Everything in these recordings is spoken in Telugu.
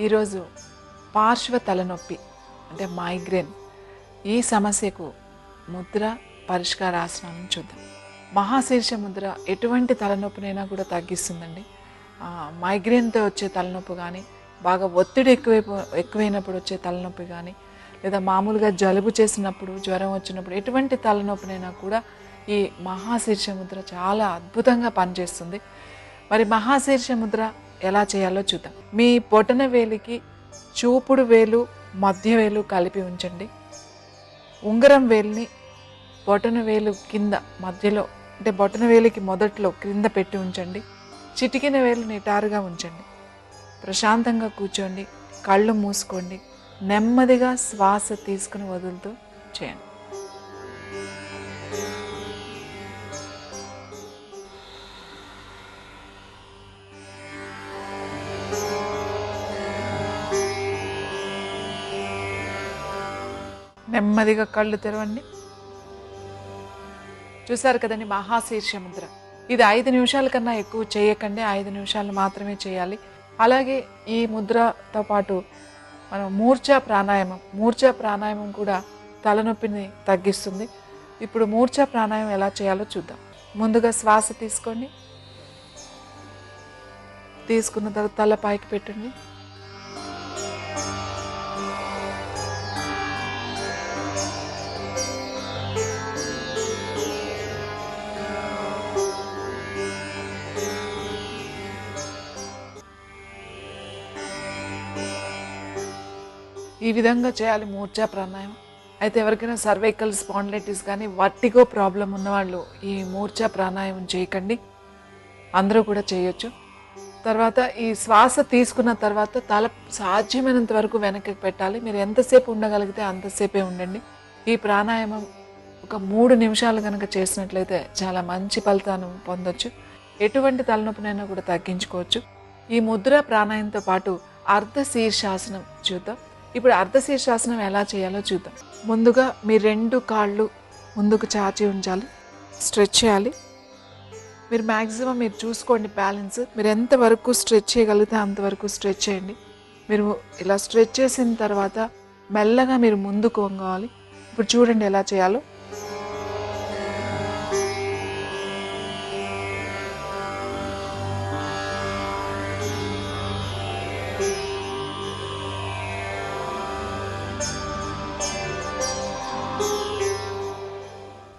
ఈరోజు పార్శ్వ తలనొప్పి అంటే మైగ్రేన్ ఈ సమస్యకు ముద్ర పరిష్కారాసనాలను చూద్దాం. మహాశీర్ష ముద్ర ఎటువంటి తలనొప్పినైనా కూడా తగ్గిస్తుందండి. మైగ్రేన్తో వచ్చే తలనొప్పి కానీ, బాగా ఒత్తిడి ఎక్కువైనప్పుడు వచ్చే తలనొప్పి కానీ, లేదా మామూలుగా జలుబు చేసినప్పుడు, జ్వరం వచ్చినప్పుడు ఎటువంటి తలనొప్పినైనా కూడా ఈ మహాశీర్ష ముద్ర చాలా అద్భుతంగా పనిచేస్తుంది. మరి మహాశీర్ష ముద్ర ఎలా చేయాలో చూద్దాం. మీ బొటన వేలికి చూపుడు వేలు, మధ్య వేలు కలిపి ఉంచండి. ఉంగరం వేలిని బొటన వేలు కింద మధ్యలో అంటే బొటన వేలికి మొదట్లో క్రింద పెట్టి ఉంచండి. చిటికిన వేలు నిటారుగా ఉంచండి. ప్రశాంతంగా కూర్చోండి. కళ్ళు మూసుకోండి. నెమ్మదిగా శ్వాస తీసుకుని వదులుతూ చేయండి. నెమ్మదిగా కళ్ళు తెరవండి. చూసారు కదండి మహాశీర్ష ముద్ర. ఇది 5 నిమిషాల కన్నా ఎక్కువ చేయకండి. 5 నిమిషాలు మాత్రమే చేయాలి. అలాగే ఈ ముద్రతో పాటు మనం మూర్ఛా ప్రాణాయామం కూడా తలనొప్పిని తగ్గిస్తుంది. ఇప్పుడు మూర్ఛా ప్రాణాయామం ఎలా చేయాలో చూద్దాం. ముందుగా శ్వాస తీసుకోండి. తీసుకున్న తర్వాత తల పైకి పెట్టండి. ఈ విధంగా చేయాలి మూర్ఛా ప్రాణాయామం. అయితే ఎవరికైనా సర్వైకల్ స్పాండిలైటిస్ కానీ వర్టిగో ప్రాబ్లం ఉన్నవాళ్ళు ఈ మూర్ఛా ప్రాణాయామం చేయకండి. అందరూ కూడా చేయొచ్చు. తర్వాత ఈ శ్వాస తీసుకున్న తర్వాత తల సాధ్యమైనంత వరకు వెనక్కి పెట్టాలి. మీరు ఎంతసేపు ఉండగలిగితే అంతసేపే ఉండండి. ఈ ప్రాణాయామం ఒక 3 నిమిషాలు కనుక చేసినట్లయితే చాలా మంచి ఫలితాన్ని పొందొచ్చు. ఎటువంటి తలనొప్పినైనా కూడా తగ్గించుకోవచ్చు. ఈ ముద్ర ప్రాణాయామంతో పాటు అర్ధ శీర్షాసనం చూద్దాం. ఇప్పుడు అర్ధ శీర్షాసనం ఎలా చేయాలో చూద్దాం. ముందుగా మీ 2 కాళ్ళు ముందుకు చాచి ఉంచాలి. స్ట్రెచ్ చేయాలి. మీరు మ్యాక్సిమం మీరు చూసుకోండి బ్యాలెన్స్. మీరు ఎంతవరకు స్ట్రెచ్ చేయగలిగితే అంతవరకు స్ట్రెచ్ చేయండి. మీరు ఇలా స్ట్రెచ్ చేసిన తర్వాత మెల్లగా మీరు ముందుకు వంగాలి. ఇప్పుడు చూడండి ఎలా చేయాలో.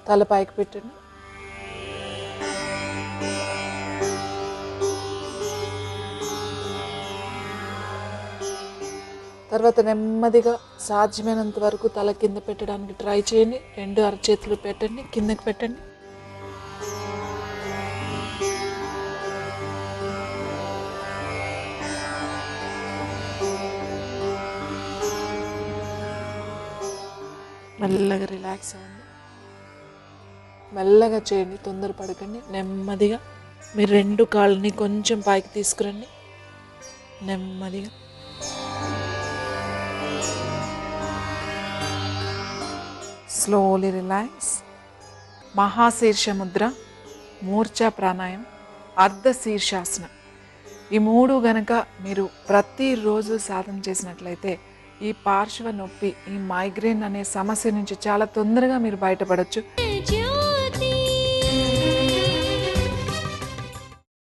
తల పైకి పెట్టండి. తర్వాత నెమ్మదిగా సాధ్యమైనంత వరకు తల కింద పెట్టడానికి ట్రై చేయండి. 2 అరచేతులు పెట్టండి, కిందకి పెట్టండి. మెల్లగా రిలాక్స్ అవ్వండి. మెల్లగా చేయండి, తొందరపడకండి. నెమ్మదిగా మీరు 2 కాళ్ళని కొంచెం పైకి తీసుకురండి. నెమ్మదిగా స్లోలీ రిలాక్స్. మహాశీర్ష ముద్ర, మూర్ఛా ప్రాణాయామం, అర్ధ శీర్షాసనం ఈ 3 గనక మీరు ప్రతిరోజు సాధన చేసినట్లయితే ఈ పార్శ్వ నొప్పి, ఈ మైగ్రేన్ అనే సమస్య నుంచి చాలా తొందరగా మీరు బయటపడవచ్చు.